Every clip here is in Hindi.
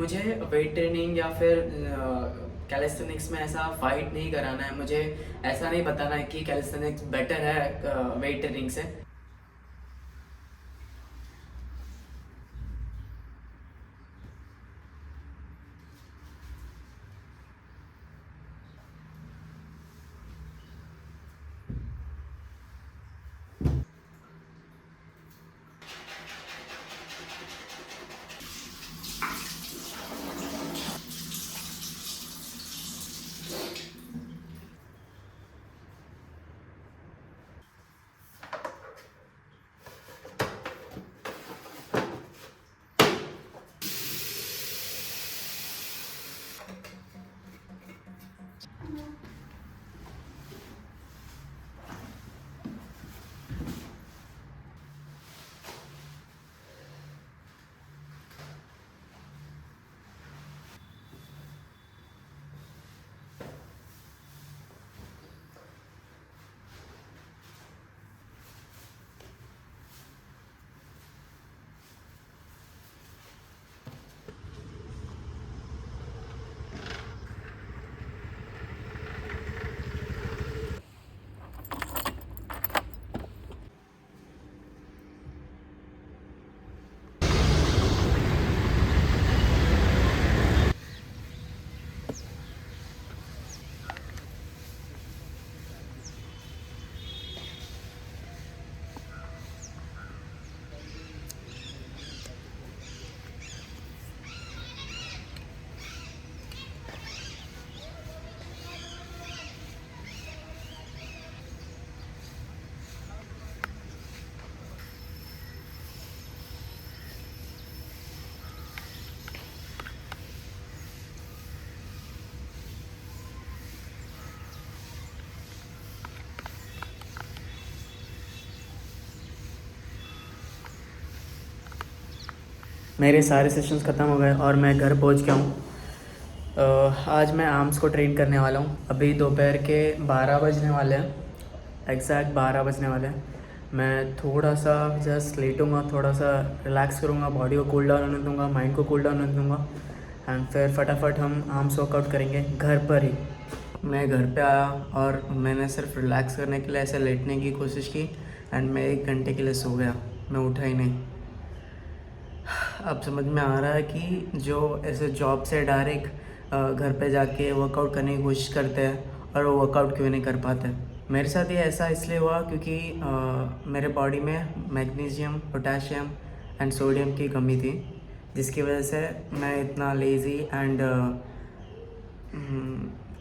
मुझे वेट ट्रेनिंग या फिर कैलिस्थेनिक्स में ऐसा फाइट नहीं कराना है। मुझे ऐसा नहीं बताना है कि कैलिस्थेनिक्स बेटर है वेट ट्रेनिंग से। मेरे सारे सेशंस ख़त्म हो गए और मैं घर पहुंच गया हूँ। आज मैं आर्म्स को ट्रेन करने वाला हूँ। अभी दोपहर के 12 बजने वाले हैं, एग्जैक्ट 12 बजने वाले हैं। मैं थोड़ा सा जस्ट लेटूँगा, थोड़ा सा रिलैक्स करूँगा, बॉडी को कूल डाउन होने दूँगा, माइंड को कूल डाउन होने दूँगा एंड फिर फटाफट हम आर्म्स वर्कआउट करेंगे घर पर ही। मैं घर पे आया और मैंने सिर्फ रिलैक्स करने के लिए ऐसे लेटने की कोशिश की एंड मैं 1 घंटे के लिए सो गया। मैं उठा ही नहीं। अब समझ में आ रहा है कि जो ऐसे जॉब से डायरेक्ट घर पे जाके वर्कआउट करने की कोशिश करते हैं और वो वर्कआउट क्यों नहीं कर पाते। मेरे साथ ये ऐसा इसलिए हुआ क्योंकि मेरे बॉडी में मैग्नीशियम, पोटेशियम एंड सोडियम की कमी थी, जिसकी वजह से मैं इतना lazy and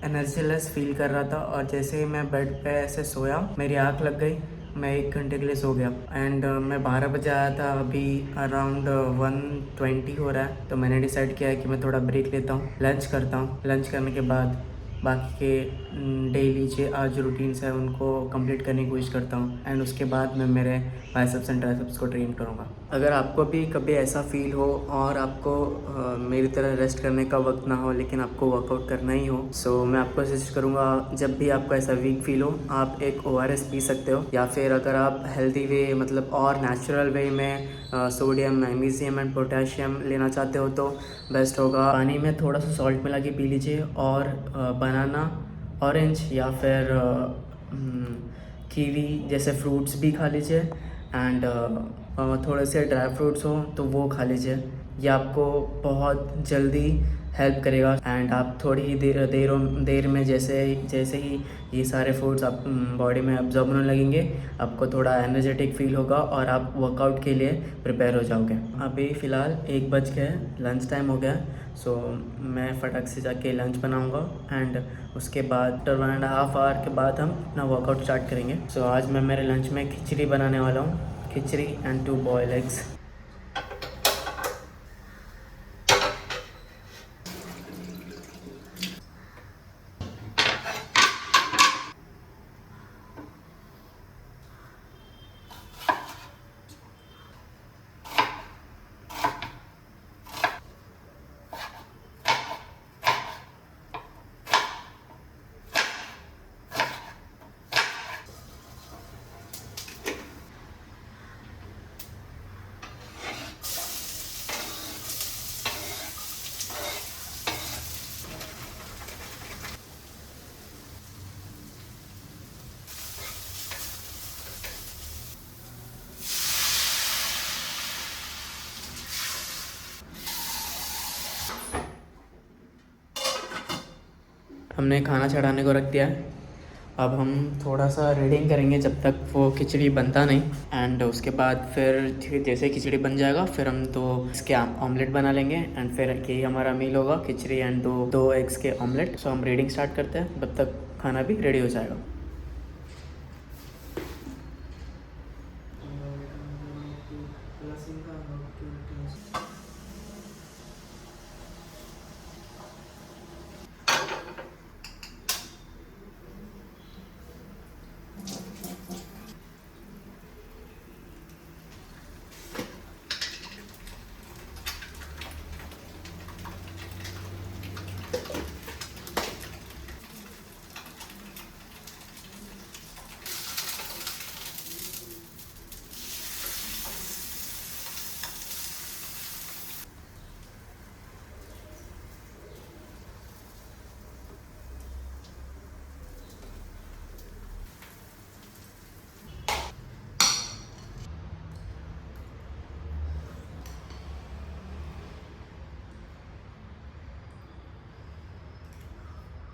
energy less feel कर रहा था। और जैसे ही मैं बेड पे ऐसे सोया, मेरी आँख लग गई, मैं 1 घंटे के लिए सो गया एंड मैं 12 बजे आया था। अभी अराउंड 1:20 हो रहा है, तो मैंने डिसाइड किया है कि मैं थोड़ा ब्रेक लेता हूँ, लंच करता हूँ। लंच करने के बाद बाकी के डेली जो आज रूटीन्स है उनको कंप्लीट करने की कोशिश करता हूँ एंड उसके बाद मैं मेरे बाइसेप्स एंड ट्राइसेप्स को ट्रेन करूँगा। अगर आपको भी कभी ऐसा फील हो और आपको मेरी तरह रेस्ट करने का वक्त ना हो लेकिन आपको वर्कआउट करना ही हो, सो मैं आपको सजेस्ट करूँगा, जब भी आपको ऐसा वीक फील हो आप एक ORS पी सकते हो, या फिर अगर आप हेल्दी वे मतलब और नेचुरल वे में सोडियम, मैग्नीशियम एंड पोटेशियम लेना चाहते हो तो बेस्ट होगा पानी में थोड़ा सा सॉल्ट मिला के पी लीजिए और बनाना, ऑरेंज या फिर कीवी जैसे फ्रूट्स भी खा लीजिए एंड थोड़े से ड्राई फ्रूट्स हो तो वो खा लीजिए। ये आपको बहुत जल्दी हेल्प करेगा एंड आप थोड़ी ही देर में जैसे जैसे ही ये सारे फूड्स आप बॉडी में अब्जॉर्ब होने लगेंगे, आपको थोड़ा एनर्जेटिक फील होगा और आप वर्कआउट के लिए प्रिपेयर हो जाओगे। अभी फ़िलहाल 1 बज गए, लंच टाइम हो गया, सो मैं फटाक से जाके लंच बनाऊंगा एंड उसके बाद आफ्टर 1.5 आवर के बाद हम अपना वर्कआउट स्टार्ट करेंगे। सो आज मैं मेरे लंच में खिचड़ी बनाने वाला हूँ, खिचड़ी एंड 2 बॉयल एग्स। हमने खाना चढ़ाने को रख दिया है। अब हम थोड़ा सा रीडिंग करेंगे जब तक वो खिचड़ी बनता नहीं, एंड उसके बाद फिर जैसे खिचड़ी बन जाएगा फिर हम दो इसके ऑमलेट बना लेंगे, एंड फिर यही हमारा मील होगा, खिचड़ी एंड दो एग्स के ऑमलेट। सो हम रीडिंग स्टार्ट करते हैं, तब तक खाना भी रेडी हो जाएगा।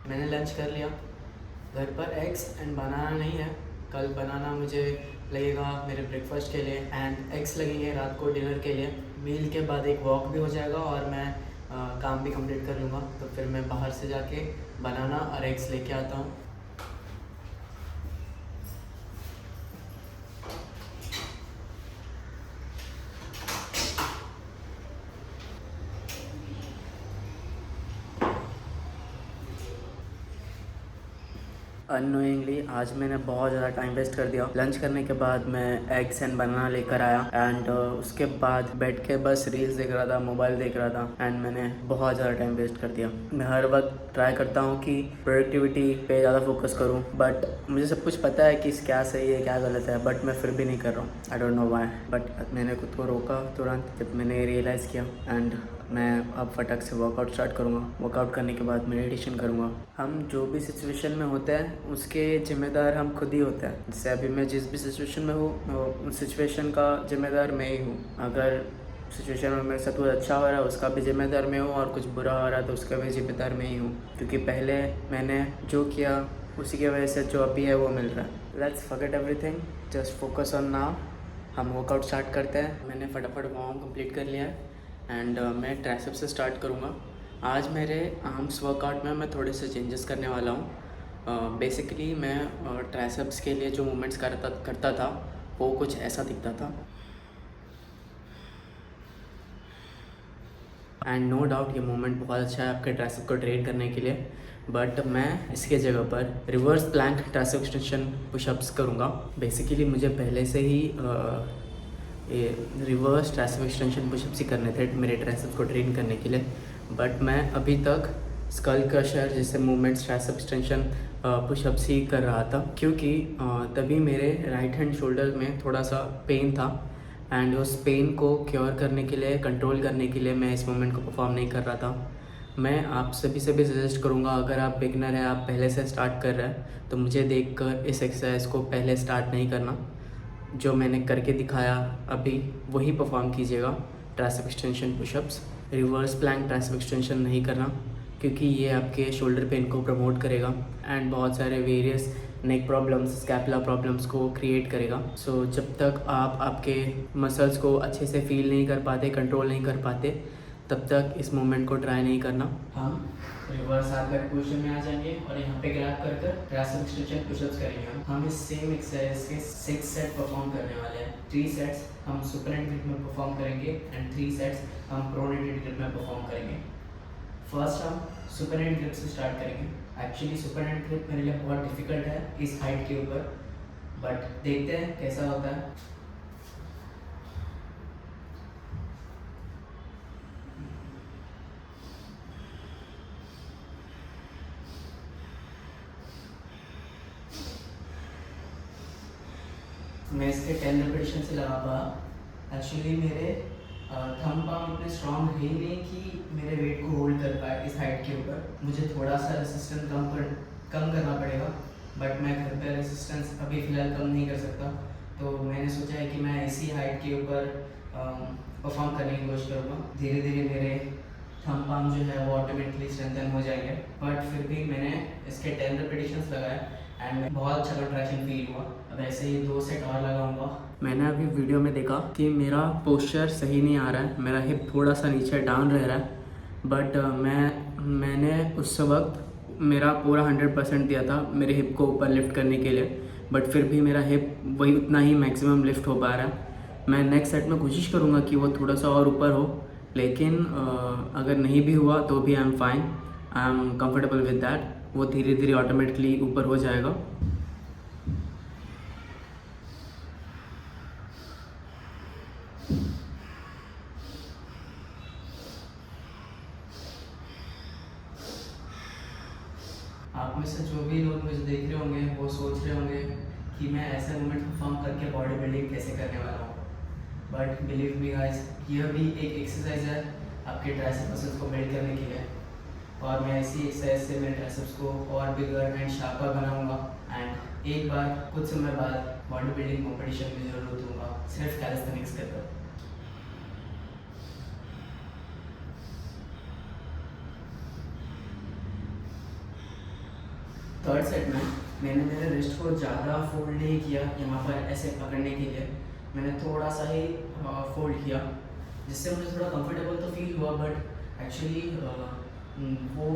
मैंने लंच कर लिया। घर पर एग्स एंड बनाना नहीं है, कल बनाना मुझे लगेगा मेरे ब्रेकफास्ट के लिए, एंड एग्स लगेंगे रात को डिनर के लिए। मील के बाद एक वॉक भी हो जाएगा और मैं काम भी कंप्लीट कर लूँगा। तो फिर मैं बाहर से जाके बनाना और एग्स लेके आता हूँ। अननोइंगली आज मैंने बहुत ज़्यादा टाइम वेस्ट कर दिया। लंच करने के बाद मैं एग्स एंड बनाना लेकर आया, एंड उसके बाद बैठ के बस रील्स देख रहा था, मोबाइल देख रहा था, एंड मैंने बहुत ज़्यादा टाइम वेस्ट कर दिया। मैं हर वक्त ट्राई करता हूँ कि प्रोडक्टिविटी पे ज़्यादा फोकस करूँ, बट मुझे सब कुछ पता है कि क्या सही है क्या गलत है, बट मैं फिर भी नहीं कर रहा हूँ। I don't know why, but मैंने खुद को रोका तुरंत जब मैंने रियलाइज़ किया, एंड मैं अब फटक से वर्कआउट स्टार्ट करूँगा। वर्कआउट करने के बाद मेडिटेशन करूँगा। हम जो भी सिचुएशन में होते हैं उसके जिम्मेदार हम खुद ही होते हैं। जैसे अभी मैं जिस भी सिचुएशन में हूँ उस सिचुएशन का जिम्मेदार मैं ही हूँ। अगर सिचुएशन में मेरे साथ कुछ अच्छा हो रहा है उसका भी जिम्मेदार मैं हूँ, और कुछ बुरा हो रहा है तो उसका भी जिम्मेदार मैं ही हूँ, क्योंकि पहले मैंने जो किया उसी की वजह से जो अभी है वो मिल रहा है। Let's forget everything, just focus on now. हम वर्कआउट स्टार्ट करते हैं। मैंने फटाफट वार्म कंप्लीट कर लिया है, एंड मैं ट्राइसेप से स्टार्ट करूँगा। आज मेरे आर्म्स वर्कआउट में मैं थोड़े से चेंजेस करने वाला हूँ। बेसिकली मैं ट्राइसेप्स के लिए जो मूवमेंट्स करता था वो कुछ ऐसा दिखता था, एंड नो डाउट ये मूवमेंट बहुत अच्छा है आपके ट्राइसेप को ट्रेन करने के लिए, बट मैं इसके जगह पर reverse plank tricep extension pushups करूँगा। बेसिकली मुझे पहले से ही ये रिवर्स ट्राइसेप एक्सटेंशन पुशअप्स ही करने थे मेरे ट्राइसेप को ट्रेन करने के लिए, बट मैं अभी तक स्कल क्रशर जैसे मूवमेंट्स ट्राइसेप एक्सटेंशन पुशअप्स ही कर रहा था, क्योंकि तभी मेरे राइट हैंड शोल्डर में थोड़ा सा पेन था, एंड उस पेन को क्योर करने के लिए, कंट्रोल करने के लिए मैं इस मूवमेंट को परफॉर्म नहीं कर रहा था। मैं आप सभी से भी सजेस्ट करूँगा, अगर आप बिगनर हैं, आप पहले से स्टार्ट कर रहे हैं, तो मुझे देखकर इस एक्सरसाइज को पहले स्टार्ट नहीं करना। जो मैंने करके दिखाया अभी वही परफॉर्म कीजिएगा। Tricep extension pushups, reverse plank tricep extension नहीं करना, क्योंकि ये आपके शोल्डर पेन को प्रमोट करेगा एंड बहुत सारे various neck problems, scapula problems को क्रिएट करेगा। सो जब तक आप आपके मसल्स को अच्छे से फील नहीं कर पाते, कंट्रोल नहीं कर पाते, तब तक इस मूवमेंट को ट्राई नहीं करना। हम रिवर्स आकर पोजीशन में आ जाएंगे और यहाँ पे ग्रैब कर कर ट्राइसेप एक्सटेंशन पुशअप्स करेंगे। हम इस सेम एक्सरसाइज के 6 सेट परफॉर्म करने वाले हैं। 3 सेट्स हम सुपरनेट ग्रिप में परफॉर्म करेंगे एंड 3 सेट्स हम प्रोनेटेड ग्रिप में परफॉर्म करेंगे। फर्स्ट हम सुपरनेट ग्रिप से स्टार्ट करेंगे। एक्चुअली सुपरनेट ग्रिप मेरे लिए बहुत डिफिकल्ट है इस हाइट के ऊपर, बट देखते हैं कैसा होता है। मैं इसके 10 रिपीटेशन से लगा पाया। एक्चुअली मेरे थंब पाम इतने स्ट्रॉन्ग है ही नहीं कि मेरे वेट को होल्ड कर पाए इस हाइट के ऊपर। मुझे थोड़ा सा रेसिस्टेंस कम करना पड़ेगा, बट मैं घर पर रेसिस्टेंस अभी फ़िलहाल कम नहीं कर सकता। तो मैंने सोचा है कि मैं इसी हाइट के ऊपर परफॉर्म करने की कोशिश करूँगा। धीरे धीरे मेरे थंब पाम जो है वो ऑटोमेटिकली स्ट्रेंथन हो जाएंगे। बट फिर भी मैंने इसके 10 रिपीटेशंस लगाए एंड बहुत अच्छा कंट्रैक्शन फील हुआ। अब ऐसे ही 2 सेट और लगाऊंगा। मैंने अभी वीडियो में देखा कि मेरा पोस्चर सही नहीं आ रहा है, मेरा हिप थोड़ा सा नीचे डाउन रह रहा है। बट मैंने उस वक्त मेरा पूरा 100% दिया था मेरे हिप को ऊपर लिफ्ट करने के लिए, बट फिर भी मेरा हिप वही उतना ही मैक्सिमम लिफ्ट हो पा रहा है। मैं नेक्स्ट सेट में कोशिश करूँगा कि वो थोड़ा सा और ऊपर हो, लेकिन अगर नहीं भी हुआ तो भी I am fine, I am comfortable with that. वो धीरे धीरे ऑटोमेटिकली ऊपर हो जाएगा। आप में से जो भी लोग मुझे देख रहे होंगे वो सोच रहे होंगे कि मैं ऐसे मोमेंट परफॉर्म करके बॉडी बिल्डिंग कैसे करने वाला हूँ। बट बिलीव मी गाइस, यह भी एक एक्सरसाइज है आपके ट्राइसेप मसल्स को बिल्ड करने के लिए। और मैं इसी एक्सरसाइज से मेरे ट्राइसेप्स को और बिगर एंड शार्पर बनाऊंगा एंड एक बार कुछ समय बाद बॉडी बिल्डिंग कॉम्पिटिशन में जरूर दूंगा, सिर्फ कैलिस्थेनिक्स के ऊपर। थर्ड सेट में मैंने मेरे रिस्ट को ज़्यादा फोल्ड नहीं किया, यहाँ पर ऐसे पकड़ने के लिए मैंने थोड़ा सा ही फोल्ड किया, जिससे मुझे थोड़ा कंफर्टेबल तो फील हुआ। बट एक्चुअली वो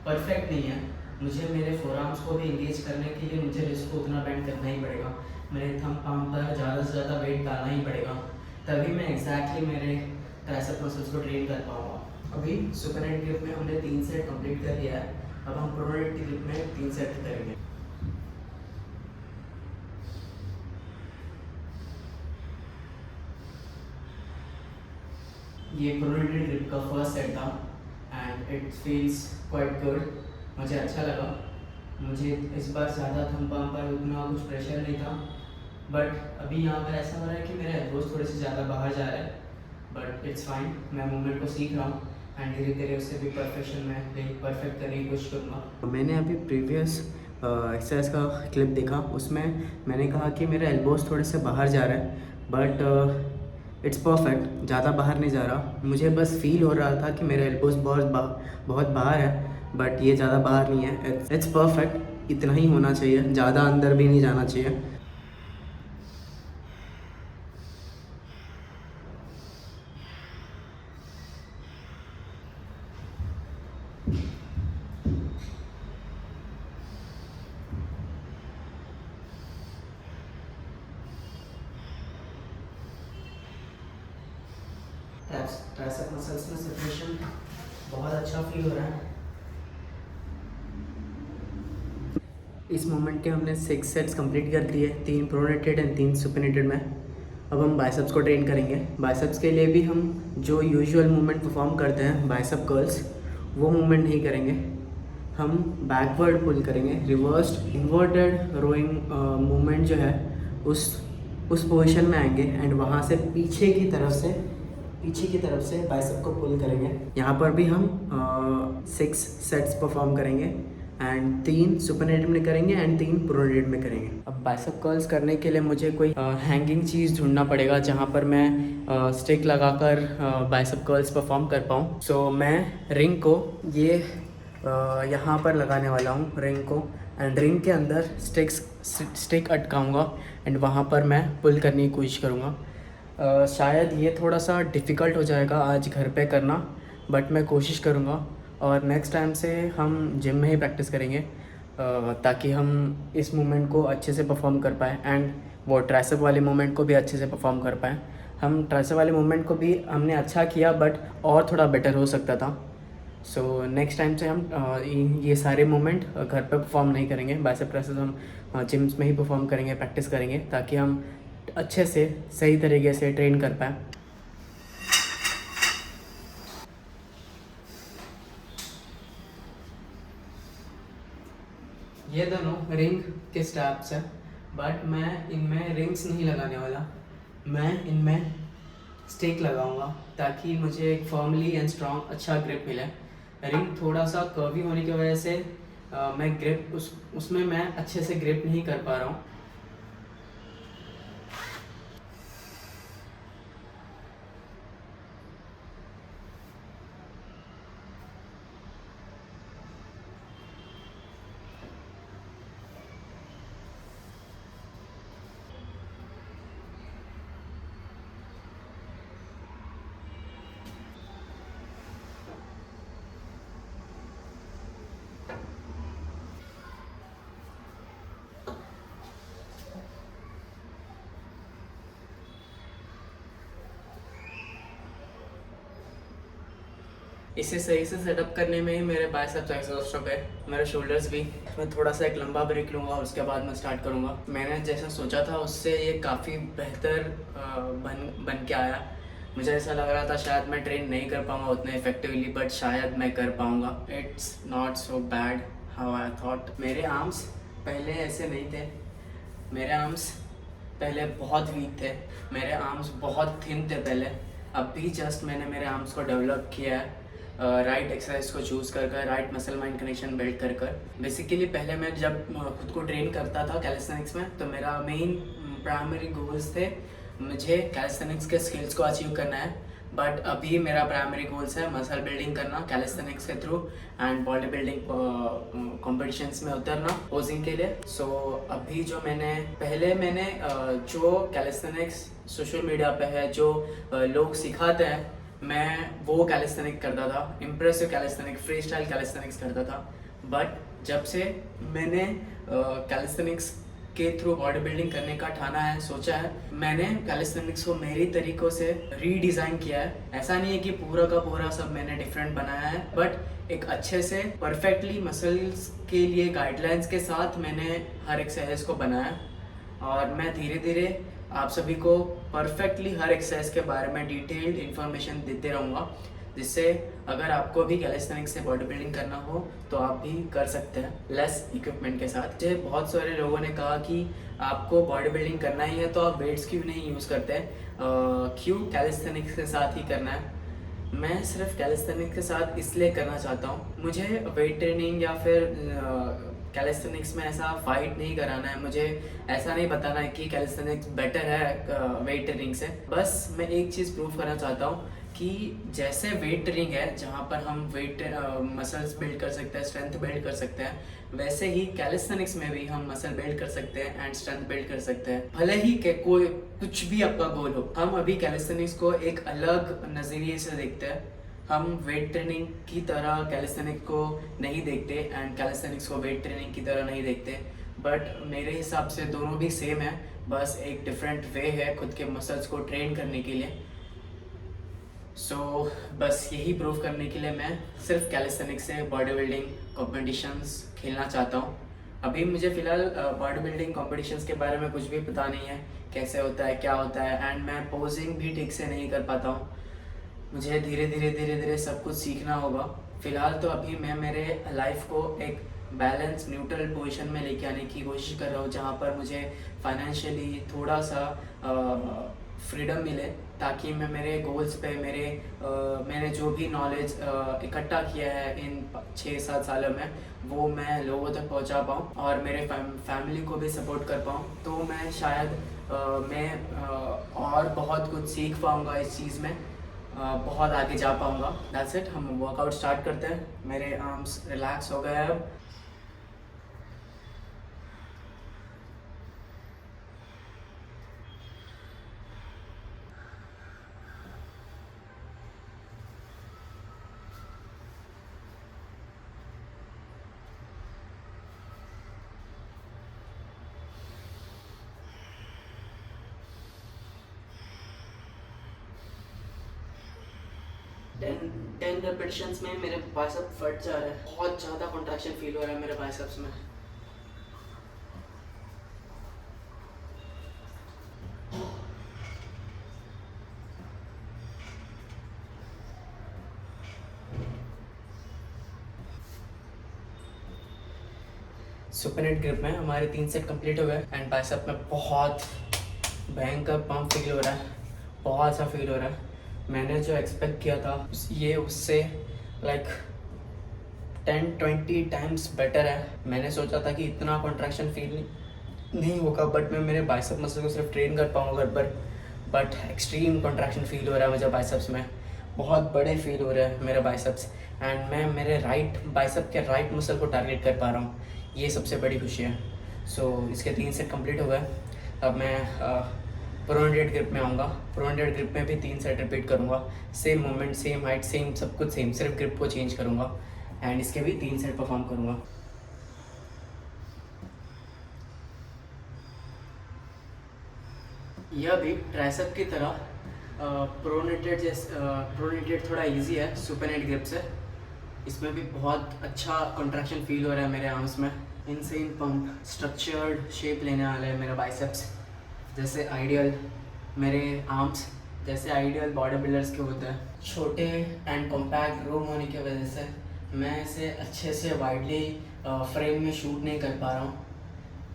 परफेक्ट नहीं है। मुझे मेरे फोरआर्म्स को भी इंगेज करने के लिए मुझे रिस्ट को उतना बेंड करना ही पड़ेगा, मेरे थंब पाम पर ज़्यादा से ज़्यादा वेट डालना ही पड़ेगा, तभी मैं एग्जैक्टली मेरे ट्राइसेप मसल्स को ट्रेन कर पाऊँगा। अभी सुपरनेट ग्रिप में हमने 3 सेट कंप्लीट कर लिया है। अब हम प्रोनेट ग्रिप में 3 सेट करेंगे। ये प्रोनेटेड ग्रिप का फर्स्ट सेट था and it feels quite good, मुझे अच्छा लगा। मुझे इस बार ज़्यादा थंब पाम पर उतना कुछ प्रेशर नहीं था, बट अभी यहाँ पर ऐसा हो रहा है कि मेरे एल्बोज थोड़े से ज़्यादा बाहर जा रहे हैं, बट इट्स फाइन। मैं मूवमेंट को सीख रहा हूँ एंड धीरे धीरे उससे भी परफेक्शन में परफेक्ट करने की कोशिश करूँगा। मैंने अभी प्रीवियस एक्सरसाइज का क्लिप देखा, उसमें मैंने कहा कि मेरे एल्बोज थोड़े से बाहर जा रहे हैं, बट इट्स परफेक्ट, ज़्यादा बाहर नहीं जा रहा। मुझे बस फील हो रहा था कि मेरे एल्बोज बहुत बाहर है, बट ये ज़्यादा बाहर नहीं है। इट्स परफेक्ट, इतना ही होना चाहिए, ज़्यादा अंदर भी नहीं जाना चाहिए। ट्राइसेप मसल्स में सेपरेशन बहुत अच्छा फील हो रहा है। इस मोमेंट के हमने 6 सेट्स कंप्लीट कर दिए, 3 प्रोनेटेड एंड 3 सुपरनेटेड में। अब हम बाइसेप्स को ट्रेन करेंगे। बाइसेप्स के लिए भी हम जो यूजुअल मूवमेंट परफॉर्म करते हैं बाइसेप कर्ल्स, वो मूवमेंट नहीं करेंगे। हम बैकवर्ड पुल करेंगे, रिवर्स्ड इन्वर्टेड रोइंग मूवमेंट जो है उस पोजीशन में आएंगे एंड वहाँ से पीछे की तरफ से बाइसेप को पुल करेंगे। यहाँ पर भी हम 6 सेट्स परफॉर्म करेंगे एंड 3 सुपरनेटेड में करेंगे एंड 3 प्रोनेटेड में करेंगे। अब बाइसेप कर्ल्स करने के लिए मुझे कोई हैंगिंग चीज़ ढूंढना पड़ेगा जहाँ पर मैं स्टिक लगाकर बाइसेप कर्ल्स परफॉर्म कर पाऊँ। सो मैं रिंग को ये यहाँ पर लगाने वाला हूँ, रिंग को, एंड रिंग के अंदर स्टिक अटकाऊँगा एंड वहाँ पर मैं पुल करने की कोशिश करूँगा। शायद ये थोड़ा सा डिफ़िकल्ट हो जाएगा आज घर पे करना, बट मैं कोशिश करूँगा और नेक्स्ट टाइम से हम जिम में ही प्रैक्टिस करेंगे ताकि हम इस मूवमेंट को अच्छे से परफॉर्म कर पाएँ एंड वो ट्राइसेप वाले मूवमेंट को भी अच्छे से परफॉर्म कर पाएँ। हम ट्राइसेप वाले मूवमेंट को भी हमने अच्छा किया, बट और थोड़ा बेटर हो सकता था। सो नेक्स्ट टाइम से हम ये सारे मूवमेंट घर पे परफॉर्म नहीं करेंगे। बाइसेप ट्राइसेप हम जिम्स में ही परफॉर्म करेंगे, प्रैक्टिस करेंगे, ताकि हम अच्छे से सही तरीके से ट्रेन कर पाएँ। ये दोनों रिंग के स्ट्रैप्स हैं, बट मैं इनमें रिंग्स नहीं लगाने वाला। मैं इनमें स्टिक लगाऊंगा ताकि मुझे एक फर्मली एंड स्ट्रॉन्ग अच्छा ग्रिप मिले। रिंग थोड़ा सा कर्वी होने की वजह से मैं ग्रिप उसमें मैं अच्छे से ग्रिप नहीं कर पा रहा हूँ। इसे सही से सेटअप करने में ही मेरे बाइसेप्स एग्जॉस्ट हो गए, मेरे शोल्डर्स भी। मैं थोड़ा सा एक लंबा ब्रेक लूँगा, उसके बाद मैं स्टार्ट करूँगा। मैंने जैसा सोचा था उससे ये काफ़ी बेहतर बन के आया। मुझे ऐसा लग रहा था शायद मैं ट्रेन नहीं कर पाऊँगा उतने इफेक्टिवली, बट शायद मैं कर पाऊँगा। It's not so bad how I thought. मेरे आर्म्स पहले ऐसे नहीं थे। मेरे आर्म्स पहले बहुत वीक थे, मेरे आर्म्स बहुत थिन थे पहले। अभी जस्ट मैंने मेरे आर्म्स को डेवलप किया है राइट एक्सरसाइज को चूज़ कर कर, right muscle mind connection build कर कर। बेसिकली पहले मैं जब खुद को ट्रेन करता था कैलिस्थेनिक्स में, तो मेरा मेन प्राइमरी गोल्स थे, मुझे कैलिस्थेनिक्स के स्किल्स को अचीव करना है। बट अभी मेरा प्राइमरी गोल्स है मसल बिल्डिंग करना कैलिस्थेनिक्स के through, and body building competitions में उतरना पोजिंग के लिए। सो अभी जो मैंने जो कैलिस्थेनिक्स सोशल मीडिया पे है, जो लोग सिखाते हैं, मैं वो कैलिस्थेनिक करता था, impressive calisthenic, free style calisthenics करता था। बट जब से मैंने कैलिस्थेनिक्स के थ्रू बॉडी बिल्डिंग करने का ठाना है, सोचा है, मैंने कैलिस्थेनिक्स को मेरी तरीक़ों से रीडिज़ाइन किया है। ऐसा नहीं है कि पूरा का पूरा सब मैंने डिफरेंट बनाया है, बट एक अच्छे से परफेक्टली मसल्स के लिए गाइडलाइंस के साथ मैंने हर एक्सरसाइज को बनाया। और मैं धीरे धीरे आप सभी को परफेक्टली हर एक्सरसाइज के बारे में डिटेल्ड इन्फॉर्मेशन देते रहूँगा, जिससे अगर आपको भी कैलिस्थेनिक्स से बॉडी बिल्डिंग करना हो तो आप भी कर सकते हैं लेस इक्विपमेंट के साथ। मुझे बहुत सारे लोगों ने कहा कि आपको बॉडी बिल्डिंग करना ही है तो आप वेट्स क्यों नहीं यूज़ करते, क्यों कैलिस्थेनिक्स के साथ ही करना है। मैं सिर्फ कैलिस्थेनिक्स के साथ इसलिए करना चाहता हूँ, मुझे वेट ट्रेनिंग या फिर कैलिस्थेनिक्स में ऐसा फाइट नहीं कराना है। मुझे ऐसा नहीं बताना है कि कैलिस्थेनिक्स बेटर है वेट ट्रेनिंग से। बस मैं एक चीज़ प्रूव करना चाहता हूँ कि जैसे वेट ट्रेनिंग है जहाँ पर हम वेट मसल्स बिल्ड कर सकते हैं, स्ट्रेंथ बिल्ड कर सकते हैं, वैसे ही कैलिस्थेनिक्स में भी हम मसल बिल्ड कर सकते हैं एंड स्ट्रेंथ बिल्ड कर सकते हैं, भले ही कोई कुछ भी आपका गोल हो। हम अभी कैलिस्थेनिक्स को एक अलग नज़रिए से देखते हैं। हम वेट ट्रेनिंग की तरह कैलिस्थेनिक्स को नहीं देखते एंड कैलिस्थेनिक्स को वेट ट्रेनिंग की तरह नहीं देखते, बट मेरे हिसाब से दोनों भी सेम है, बस एक डिफरेंट वे है खुद के मसल्स को ट्रेन करने के लिए। बस यही प्रूव करने के लिए मैं सिर्फ कैलिस्थेनिक्स से बॉडी बिल्डिंग कॉम्पिटिशन्स खेलना चाहता हूँ। अभी मुझे फ़िलहाल बॉडी बिल्डिंग कॉम्पिटिशन्स के बारे में कुछ भी पता नहीं है, कैसे होता है, क्या होता है, एंड मैं पोजिंग भी ठीक से नहीं कर पाता हूँ। मुझे धीरे धीरे सब कुछ सीखना होगा। फ़िलहाल तो अभी मैं मेरे लाइफ को एक बैलेंस न्यूट्रल पोजीशन में लेके आने की कोशिश कर रहा हूँ, जहाँ पर मुझे फाइनेंशियली थोड़ा सा फ्रीडम मिले, ताकि मैं मेरे गोल्स पे मैंने जो भी नॉलेज इकट्ठा किया है इन 6-7 सालों में, वो मैं लोगों तक पहुंचा पाऊँ और मेरे फैमिली को भी सपोर्ट कर पाऊँ। तो मैं शायद और बहुत कुछ सीख पाऊँगा इस चीज़ में, बहुत आगे जा पाऊँगा। That's it. हम वर्कआउट स्टार्ट करते हैं। मेरे आर्म्स रिलैक्स हो गए हैं अब। टेन रेपिटेशंस में मेरे बाइसेप फट जा रहे हैं, बहुत ज़्यादा कॉन्ट्रैक्शन फील हो रहा है मेरे बाइसेप्स में। सुपरनेट ग्रिप में हमारे 3 सेट कंप्लीट हो गए एंड बाइसेप में बहुत भयंकर पंप फील हो रहा है, बहुत सा फील हो रहा है। मैंने जो एक्सपेक्ट किया था ये उससे लाइक 10-20 टाइम्स बेटर है। मैंने सोचा था कि इतना कॉन्ट्रैक्शन फील नहीं होगा, बट मैं मेरे बाइसेप मसल को सिर्फ ट्रेन कर पाऊँगा घर पर, बट एक्सट्रीम कॉन्ट्रैक्शन फील हो रहा है मुझे बाइसेप्स में, बहुत बड़े फील हो रहे हैं मेरे बाइसेप्स, एंड मैं मेरे राइट बाइसेप के राइट मसल को टारगेट कर पा रहा हूँ, ये सबसे बड़ी खुशी है। इसके 3 सेट कंप्लीट हो गए। अब मैं प्रो 100 ग्रिप में आऊँगा। प्रो 100 ग्रिप में भी 3 सेट रिपीट करूँगा, same moment, same height, same सब कुछ सेम, सिर्फ ग्रिप को चेंज करूँगा एंड इसके भी 3 सेट परफॉर्म करूँगा। यह भी ट्राइसेप की तरह प्रोनेटेड थोड़ा इजी है सुपरनेट ग्रिप से। इसमें भी बहुत अच्छा कंट्रैक्शन फील हो रहा है मेरे आर्म्स में। इनसेन पंप स्ट्रक्चर्ड शेप लेने वाला है मेरा बाइसेप्स, जैसे आइडियल मेरे आर्म्स जैसे आइडियल बॉडी बिल्डर्स के होते हैं। छोटे एंड कॉम्पैक्ट रूम होने की वजह से मैं इसे अच्छे से वाइडली फ्रेम में शूट नहीं कर पा रहा हूँ,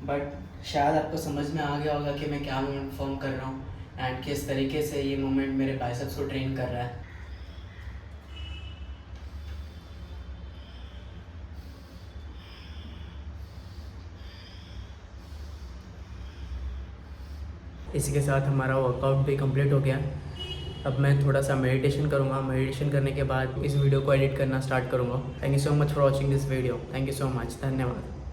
बट शायद आपको समझ में आ गया होगा कि मैं क्या मूवमेंट परफॉर्म कर रहा हूँ एंड किस तरीके से ये मूवमेंट मेरे बाइसेप्स को ट्रेन कर रहा है। इसी के साथ हमारा वर्कआउट भी कंप्लीट हो गया। अब मैं थोड़ा सा मेडिटेशन करूँगा। मेडिटेशन करने के बाद इस वीडियो को एडिट करना स्टार्ट करूँगा। Thank you so much for watching this video. Thank you so much. धन्यवाद।